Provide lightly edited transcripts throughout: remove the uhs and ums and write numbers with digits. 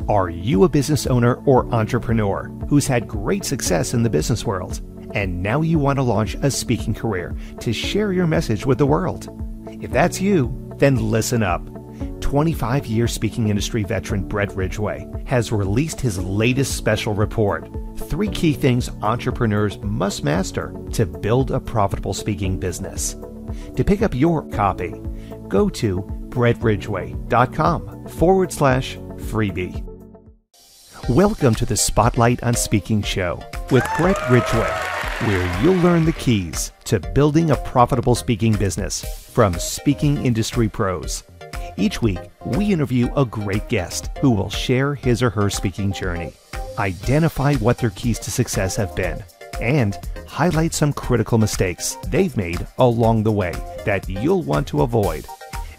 Are you a business owner or entrepreneur who's had great success in the business world, and now you want to launch a speaking career to share your message with the world? If that's you, then listen up. 25-year speaking industry veteran Brett Ridgway has released his latest special report, 3 key things entrepreneurs must master to build a profitable speaking business. To pick up your copy, go to brettridgway.com/freebie. Welcome to the Spotlight on Speaking show with Brett Ridgway, where you'll learn the keys to building a profitable speaking business from speaking industry pros. Each week, we interview a great guest who will share his or her speaking journey, identify what their keys to success have been, and highlight some critical mistakes they've made along the way that you'll want to avoid.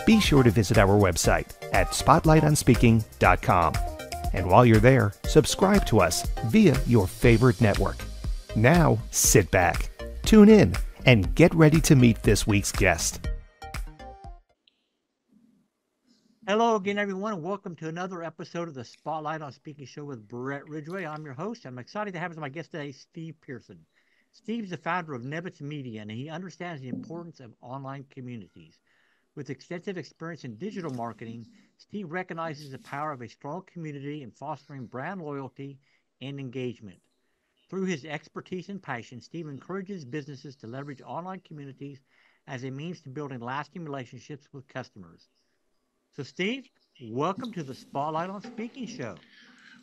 Be sure to visit our website at spotlightonspeaking.com. And while you're there, subscribe to us via your favorite network. Now, sit back, tune in, and get ready to meet this week's guest. Hello again, everyone, and welcome to another episode of the Spotlight on Speaking show with Brett Ridgway. I'm your host. I'm excited to have as my guest today, Steve Pearson. Steve's the founder of Nevets Media, and he understands the importance of online communities. With extensive experience in digital marketing, Steve recognizes the power of a strong community in fostering brand loyalty and engagement. Through his expertise and passion, Steve encourages businesses to leverage online communities as a means to building lasting relationships with customers. So, Steve, welcome to the Spotlight on Speaking show.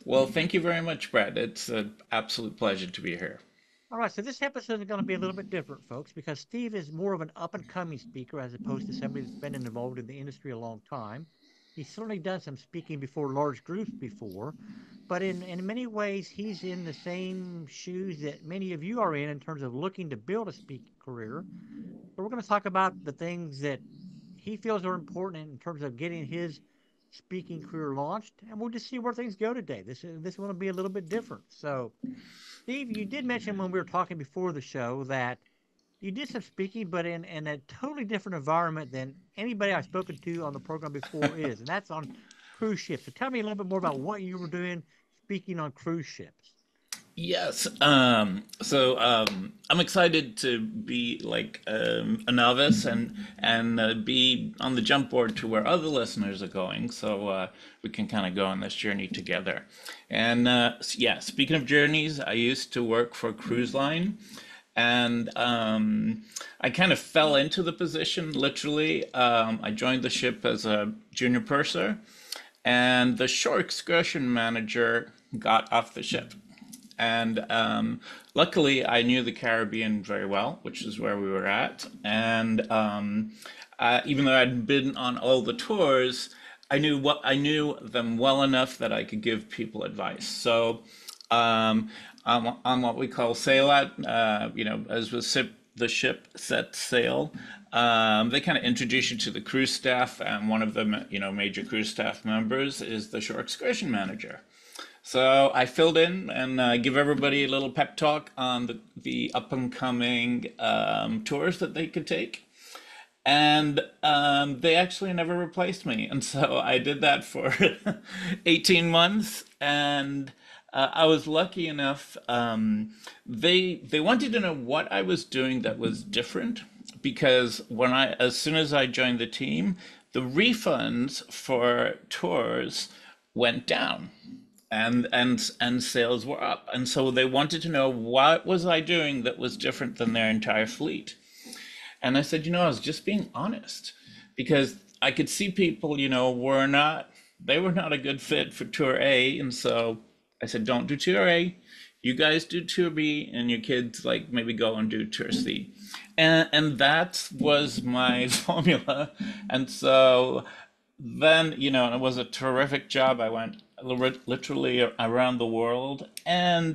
Well, thank you very much, Brad. It's an absolute pleasure to be here. All right, so this episode is going to be a little bit different, folks, because Steve is more of an up-and-coming speaker as opposed to somebody that's been involved in the industry a long time. He's certainly done some speaking before large groups before, but in many ways, he's in the same shoes that many of you are in terms of looking to build a speaking career. So we're going to talk about the things that he feels are important in terms of getting his speaking career launched, and we'll just see where things go today. This is going to be a little bit different. So, Steve, you did mention when we were talking before the show that you did some speaking, but in a totally different environment than anybody I've spoken to on the program before is, and that's on cruise ships. So tell me a little bit more about what you were doing speaking on cruise ships. Yes. I'm excited to be like a novice and be on the jump board to where other listeners are going, so we can kind of go on this journey together. And speaking of journeys, I used to work for a cruise line, and I kind of fell into the position literally. I joined the ship as a junior purser, and the shore excursion manager got off the ship. And luckily, I knew the Caribbean very well, which is where we were at. And even though I'd been on all the tours, I knew them well enough that I could give people advice. So on what we call sail out, as the ship set sail, they kind of introduce you to the cruise staff, and one of the major cruise staff members is the shore excursion manager. So I filled in and give everybody a little pep talk on the up-and-coming tours that they could take. And they actually never replaced me. And so I did that for 18 months. And I was lucky enough. They wanted to know what I was doing that was different. Because as soon as I joined the team, the refunds for tours went down. And sales were up. And so they wanted to know what was I doing that was different than their entire fleet. And I said, I was just being honest, because I could see people, they were not a good fit for Tour A. And so I said, don't do Tour A. You guys do Tour B, and your kids maybe go and do Tour C. And that was my formula. And so then, it was a terrific job. I went literally around the world, and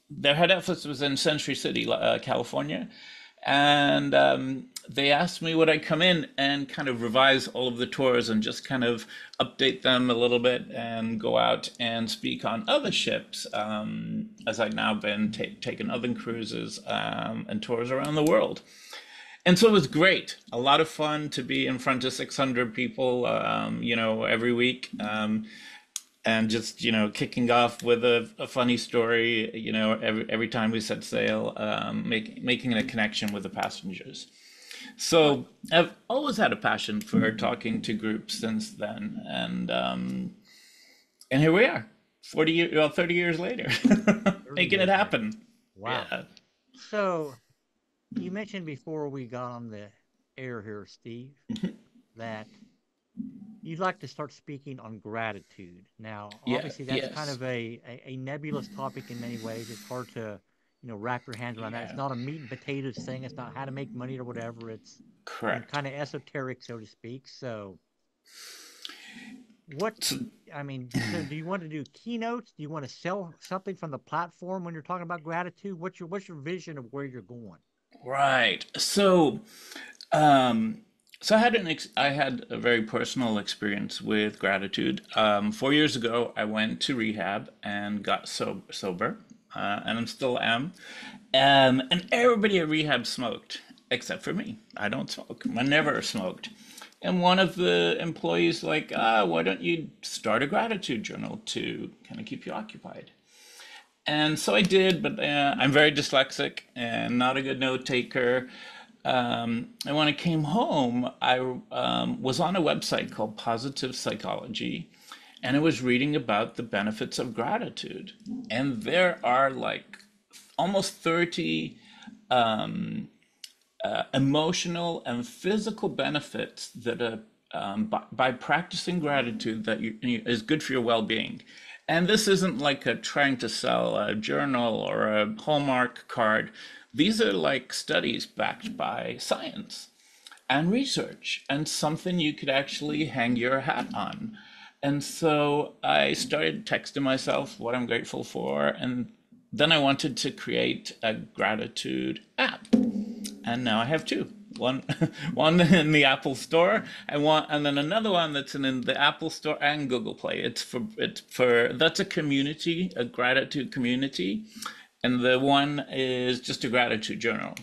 their head office was in Century City, California, and they asked me would I come in and kind of revise all of the tours and just kind of update them a little bit and go out and speak on other ships, as I've now been taking other cruises and tours around the world. And so it was great, a lot of fun to be in front of 600 people, every week. and just, kicking off with a funny story, every time we set sail, making a connection with the passengers. So I've always had a passion for talking to groups since then, and here we are, 30 years later, 30 making it years later. happen. Wow. Yeah. So you mentioned before we got on the air here, Steve, that you'd like to start speaking on gratitude. Now, Yeah. obviously, that's kind Yes. of a nebulous topic in many ways. It's hard to, wrap your hands around that. It's Yeah. not a meat and potatoes thing. It's not how to make money or whatever. It's, Correct. kind of esoteric, so to speak. So, what, So, I mean, so do you want to do keynotes? Do you want to sell something from the platform when you're talking about gratitude? What's your vision of where you're going? right. So I had I had a very personal experience with gratitude. 4 years ago, I went to rehab and got sober, and I'm still am. And everybody at rehab smoked except for me. I don't smoke. I never smoked. And one of the employees like, why don't you start a gratitude journal to kind of keep you occupied? And so I did, but I'm very dyslexic and not a good note taker. And when I came home, I was on a website called Positive Psychology, and I was reading about the benefits of gratitude. And there are like almost 30 emotional and physical benefits that by practicing gratitude is good for your well-being. And this isn't like trying to sell a journal or a Hallmark card. These are like studies backed by science and research and something you could actually hang your hat on. And so I started texting myself what I'm grateful for. And then I wanted to create a gratitude app. And now I have two. One, one in the Apple Store, and then another one that's in the Apple Store and Google Play. That's a community, a gratitude community, and the one is just a gratitude journal,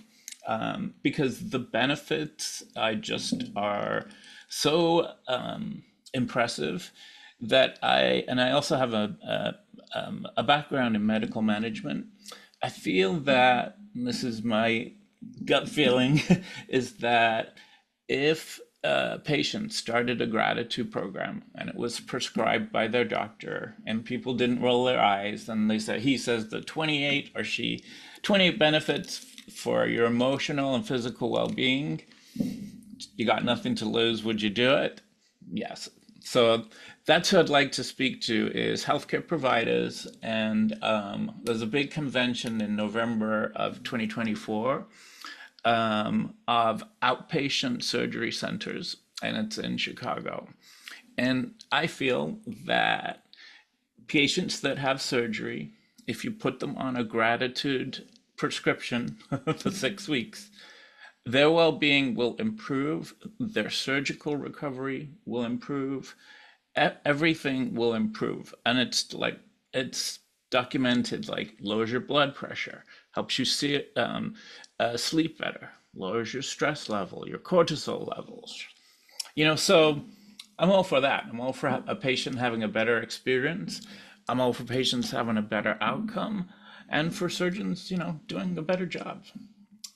because the benefits I just are so impressive that I also have a background in medical management. I feel that, and this is my gut feeling, is that if a patient started a gratitude program and it was prescribed by their doctor and people didn't roll their eyes and he says the 28 benefits for your emotional and physical well-being, you got nothing to lose, would you do it? Yes. So that's who I'd like to speak to is healthcare providers. And there's a big convention in November of 2024 of outpatient surgery centers, and it's in Chicago. And I feel that patients that have surgery, if you put them on a gratitude prescription for 6 weeks, their well-being will improve, their surgical recovery will improve, everything will improve. And it's documented, like lowers your blood pressure, helps you sleep better, lowers your stress level, your cortisol levels. So I'm all for that. I'm all for a patient having a better experience. I'm all for patients having a better outcome, and for surgeons, doing a better job.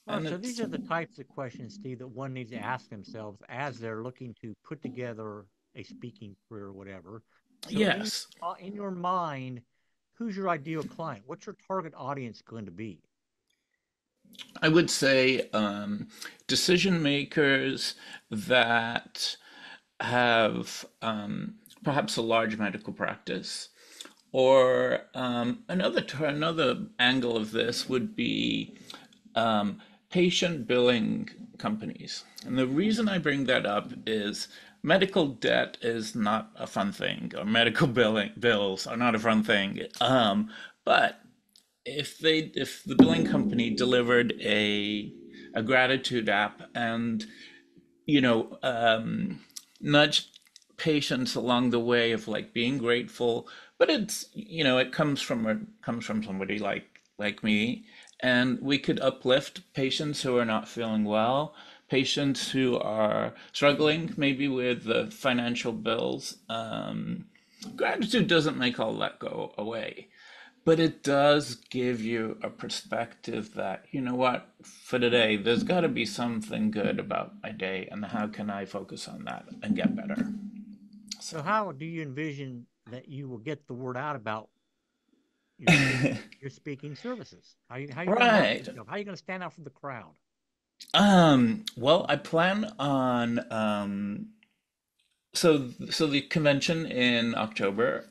Well, And so these it's are the types of questions, Steve, that one needs to ask themselves as they're looking to put together a speaking career or whatever. So, yes, in your mind, who's your ideal client? What's your target audience going to be? I would say decision makers that have perhaps a large medical practice, or another angle of this would be patient billing companies. And the reason I bring that up is medical debt is not a fun thing, or medical bills are not a fun thing. But if the billing company delivered a gratitude app and you know nudged patients along the way of like being grateful, but it comes from somebody like me, and we could uplift patients who are not feeling well, patients who are struggling maybe with the financial bills, Gratitude doesn't make all that go away, but it does give you a perspective that, you know what, for today, there's got to be something good about my day, and how can I focus on that and get better? So So, how do you envision that you will get the word out about your speaking services? How you going to market right. yourself? How are you going to stand out from the crowd? Well, I plan on so the convention in October,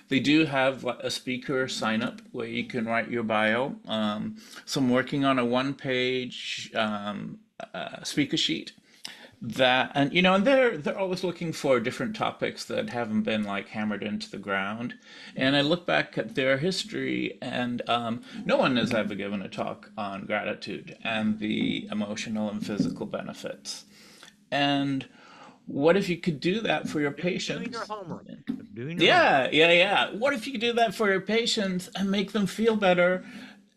they do have a speaker sign up where you can write your bio. So I'm working on a one-page speaker sheet that, and and they're always looking for different topics that haven't been like hammered into the ground. And I look back at their history, and no one has ever given a talk on gratitude and the emotional and physical benefits. And what if you could do that for your Doing your patients? homework. Doing your homework. Yeah. What if you could do that for your patients and make them feel better?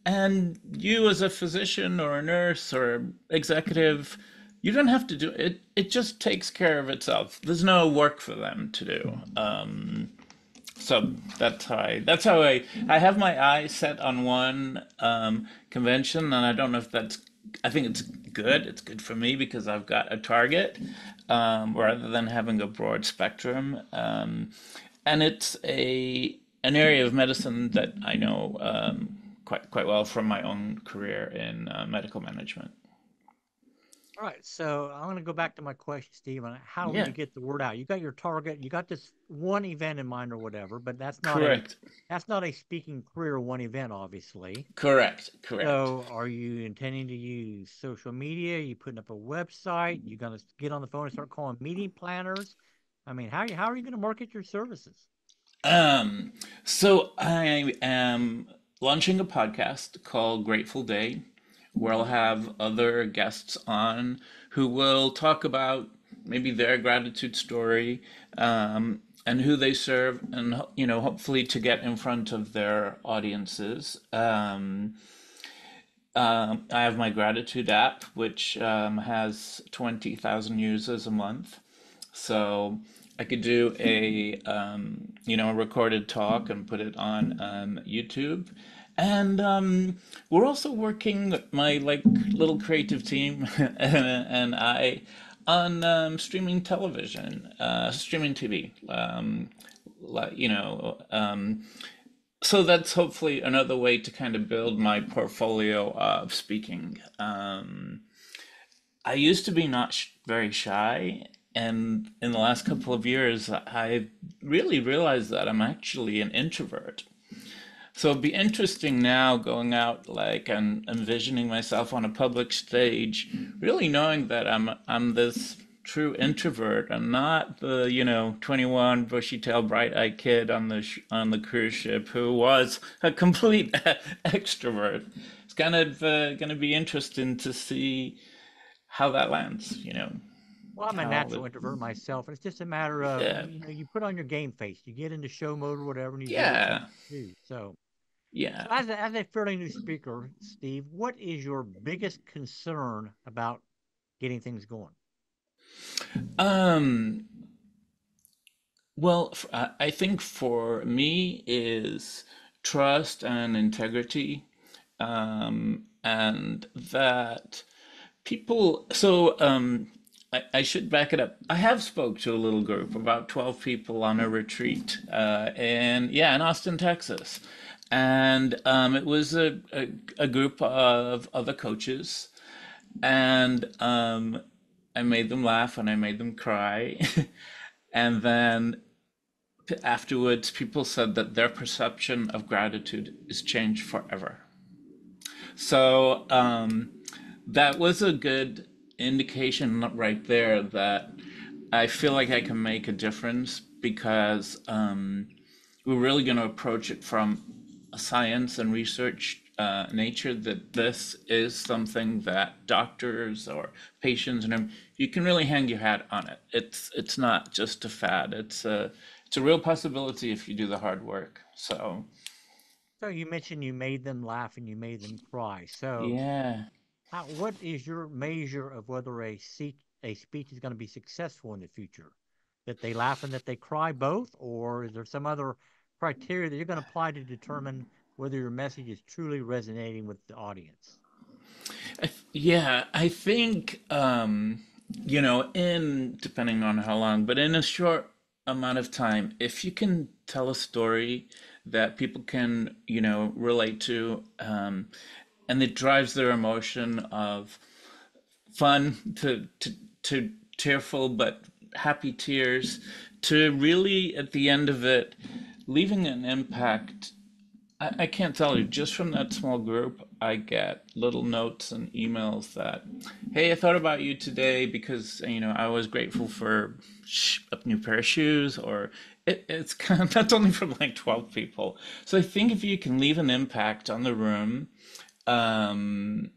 And you, as a physician or a nurse or executive, you don't have to do it. It just takes care of itself. There's no work for them to do. So I have my eye set on one convention, and I don't know if that's. I think it's good. It's good for me because I've got a target rather than having a broad spectrum, and it's a an area of medicine that I know quite well from my own career in medical management. All right, so I'm going to go back to my question, Steve, on how will Yeah, you get the word out? You got your target, you got this one event in mind or whatever, but correct, that's not a speaking career one event, obviously. correct. So are you intending to use social media? Are you putting up a website? You going to get on the phone and start calling meeting planners? I mean, how are you going to market your services? Um, so I am launching a podcast called Grateful Day, where I'll have other guests on who will talk about maybe their gratitude story, and who they serve, and hopefully to get in front of their audiences. I have my gratitude app, which has 20,000 users a month. So I could do a recorded talk and put it on YouTube. And we're also working my like little creative team and I on streaming television, streaming TV. Like, so that's hopefully another way to kind of build my portfolio of speaking. I used to be not very shy, and in the last couple of years, I really realized that I'm actually an introvert. So it'd be interesting now going out like and envisioning myself on a public stage, really knowing that I'm this true introvert and not the 21 bushy-tailed bright-eyed kid on the cruise ship who was a complete extrovert. It's kind of going to be interesting to see how that lands, Well, I'm a how natural introvert myself, and it's just a matter of, yeah, you put on your game face, you get into show mode or whatever, and you do what you yeah, do. So yeah. as a fairly new speaker, Steve, what is your biggest concern about getting things going? Um, well, I think for me is trust and integrity, and that people. I should back it up. I have spoke to a little group, about 12 people on a retreat, in Austin, Texas, and it was a group of other coaches, and I made them laugh and I made them cry. And then afterwards, people said that their perception of gratitude is changed forever. So that was a good indication right there that I feel like I can make a difference because we're really going to approach it from a science and research nature, that this is something that doctors or patients and you can really hang your hat on it. It's not just a fad. It's a real possibility if you do the hard work. So So you mentioned you made them laugh and you made them cry. So yeah. what is your measure of whether a speech is going to be successful in the future? that they laugh and that they cry, both? Or is there some other criteria that you're going to apply to determine whether your message is truly resonating with the audience? Yeah, I think, in depending on how long, but in a short amount of time, if you can tell a story that people can, relate to, and it drives their emotion of fun to tearful but happy tears, to really at the end of it leaving an impact. I can't tell you, just from that small group, I get little notes and emails that, hey, I thought about you today because, I was grateful for a new pair of shoes, or it's kind of, that's only from like 12 people. So I think if you can leave an impact on the room, um,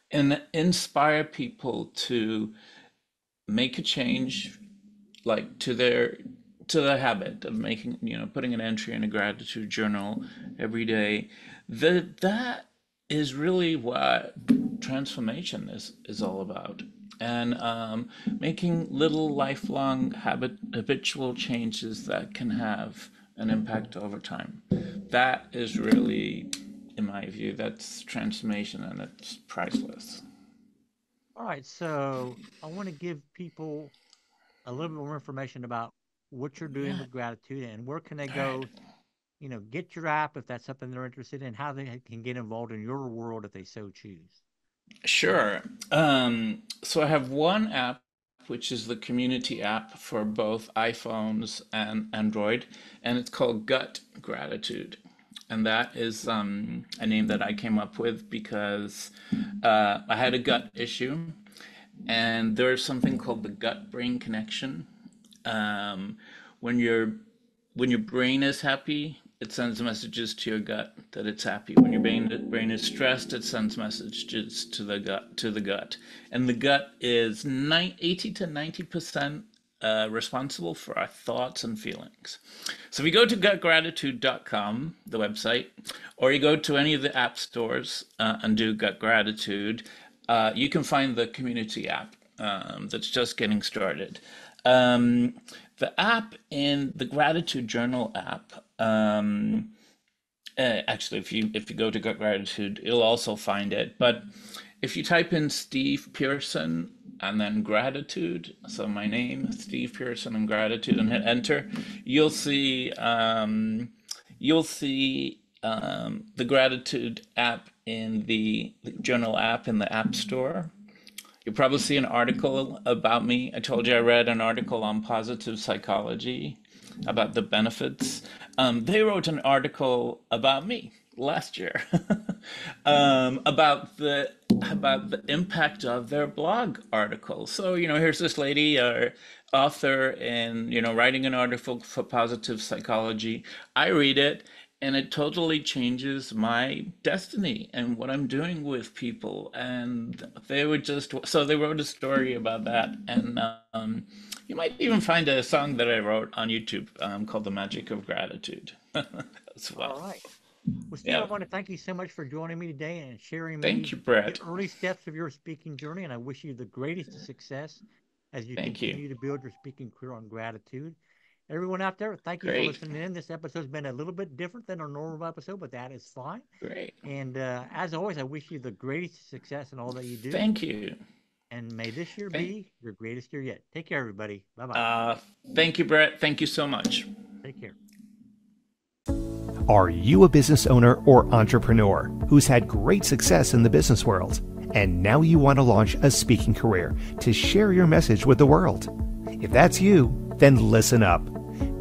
and inspire people to make a change, like to their habit of making, putting an entry in a gratitude journal every day, that is really what transformation is all about. And making little lifelong habitual changes that can have an impact over time. That is really, in my view, that's transformation, and it's priceless. All right, so I want to give people a little bit more information about what you're doing Yeah, with gratitude and where can they all right. go, get your app if that's something they're interested in, how they can get involved in your world if they so choose. Sure. So I have one app, which is the community app for both iPhones and Android, and it's called Gut Gratitude. And that is a name that I came up with because I had a gut issue, and there's something called the gut-brain connection. Um, when your when your brain is happy, it sends messages to your gut that it's happy. When your brain is stressed, it sends messages to the gut. And the gut is 80 to 90% responsible for our thoughts and feelings. So if you go to Gratitude.com, the website, or you go to any of the app stores and do Gut Gratitude, you can find the community app that's just getting started. Um, the app in the Gratitude Journal app, actually, if you go to Gut Gratitude, you'll also find it. But if you type in Steve Pearson and then gratitude, so my name, Steve Pearson, and gratitude, and hit enter, you'll see the gratitude app in the journal app in the App Store. You'll probably see an article about me. I told you I read an article on positive psychology about the benefits. They wrote an article about me last year about the impact of their blog article. So here's this lady, author, and writing an article for positive psychology. I read it, and it totally changes my destiny and what I'm doing with people. And they wrote a story about that. And you might even find a song that I wrote on YouTube called The Magic of Gratitude as All well. right. Well, Steve, I Yeah. want to thank you so much for joining me today and sharing Thank me you, the Brett. early steps of your speaking journey. And I wish you the greatest of success as you Thank you. continue to build your speaking career on gratitude. Everyone out there, thank you for Great. listening in. This episode's been a little bit different than our normal episode, but that is fine. Great. And as always, I wish you the greatest success in all that you do. Thank you. And may this year Thank, be your greatest year yet. Take care, everybody. Bye bye. uh, thank you, Brett. Thank you so much. Take care. Are you a business owner or entrepreneur who's had great success in the business world, and now you want to launch a speaking career to share your message with the world? If that's you, then listen up.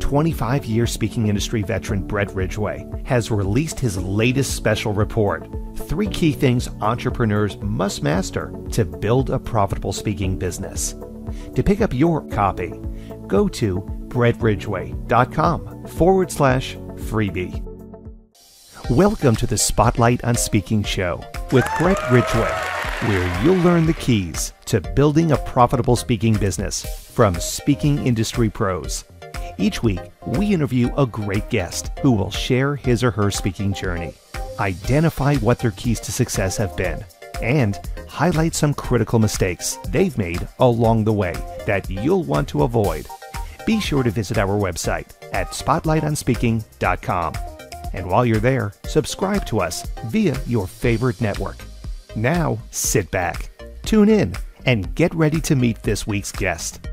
25-year speaking industry veteran Brett Ridgway has released his latest special report, 3 key things entrepreneurs must master to build a profitable speaking business. To pick up your copy, go to brettridgway.com/freebie. Welcome to the Spotlight on Speaking show with Brett Ridgway, where you'll learn the keys to building a profitable speaking business from speaking industry pros. Each week, we interview a great guest who will share his or her speaking journey, identify what their keys to success have been, and highlight some critical mistakes they've made along the way that you'll want to avoid. Be sure to visit our website at spotlightonspeaking.com. And while you're there, subscribe to us via your favorite network. Now, sit back, tune in, and get ready to meet this week's guest.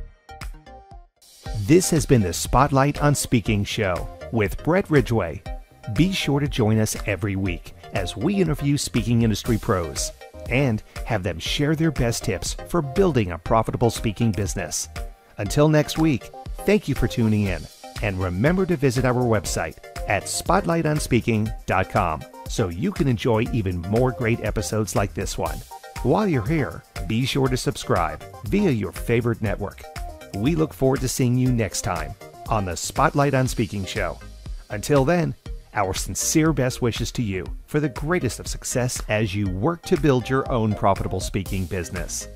This has been the Spotlight on Speaking show with Brett Ridgway. Be sure to join us every week as we interview speaking industry pros and have them share their best tips for building a profitable speaking business. Until next week, thank you for tuning in, and remember to visit our website at spotlightonspeaking.com so you can enjoy even more great episodes like this one. While you're here, be sure to subscribe via your favorite network. We look forward to seeing you next time on the Spotlight on Speaking show. Until then, our sincere best wishes to you for the greatest of success as you work to build your own profitable speaking business.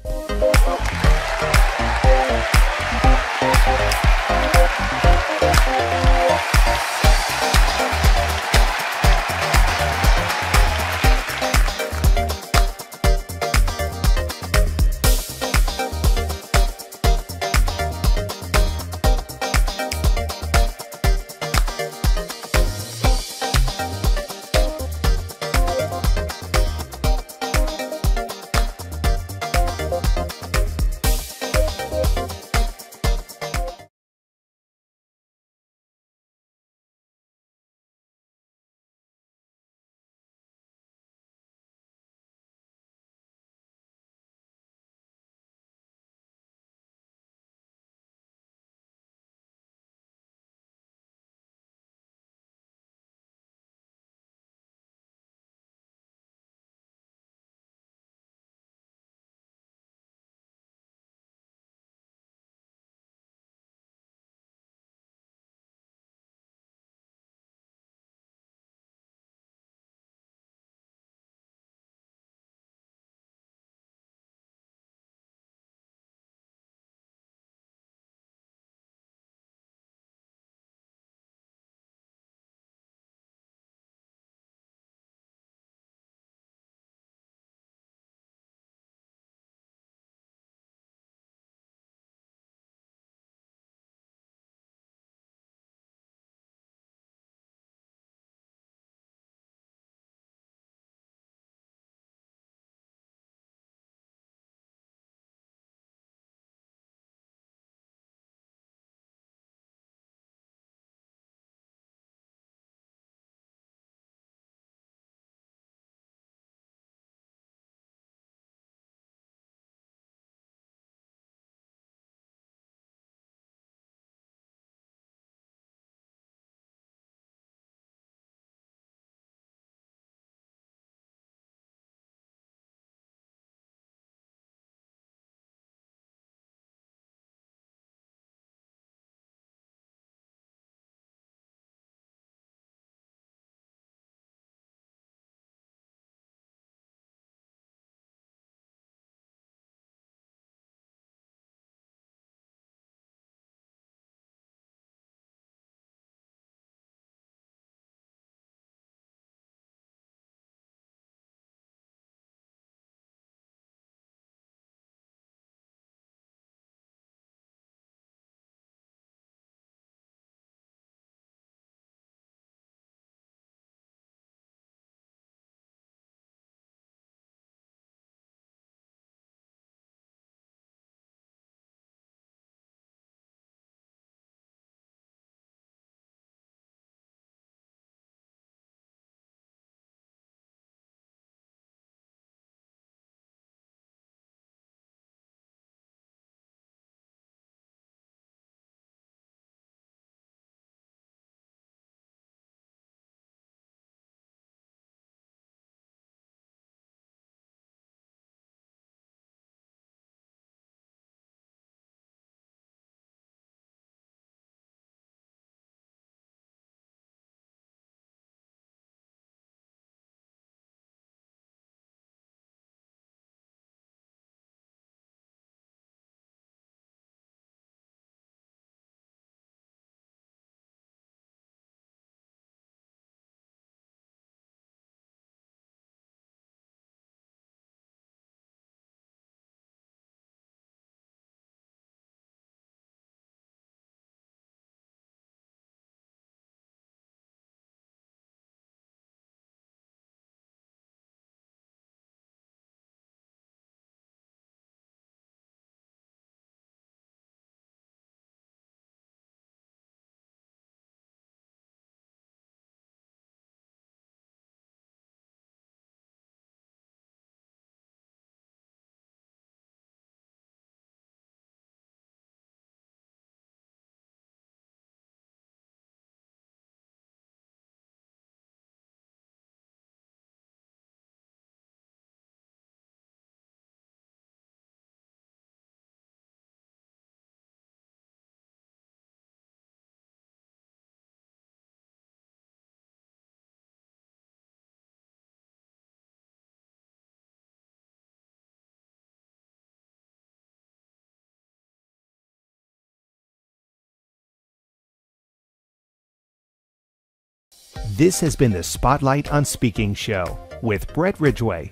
This has been the Spotlight on Speaking show with Brett Ridgway.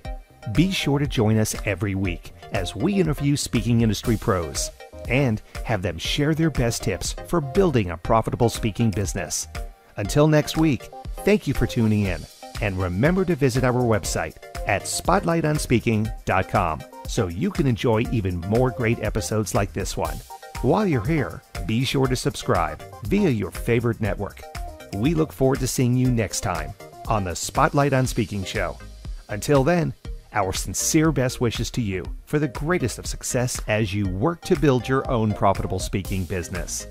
Be sure to join us every week as we interview speaking industry pros and have them share their best tips for building a profitable speaking business. Until next week, thank you for tuning in, and remember to visit our website at spotlightonspeaking.com so you can enjoy even more great episodes like this one. While you're here, be sure to subscribe via your favorite network. We look forward to seeing you next time on the Spotlight on Speaking show. Until then, our sincere best wishes to you for the greatest of success as you work to build your own profitable speaking business.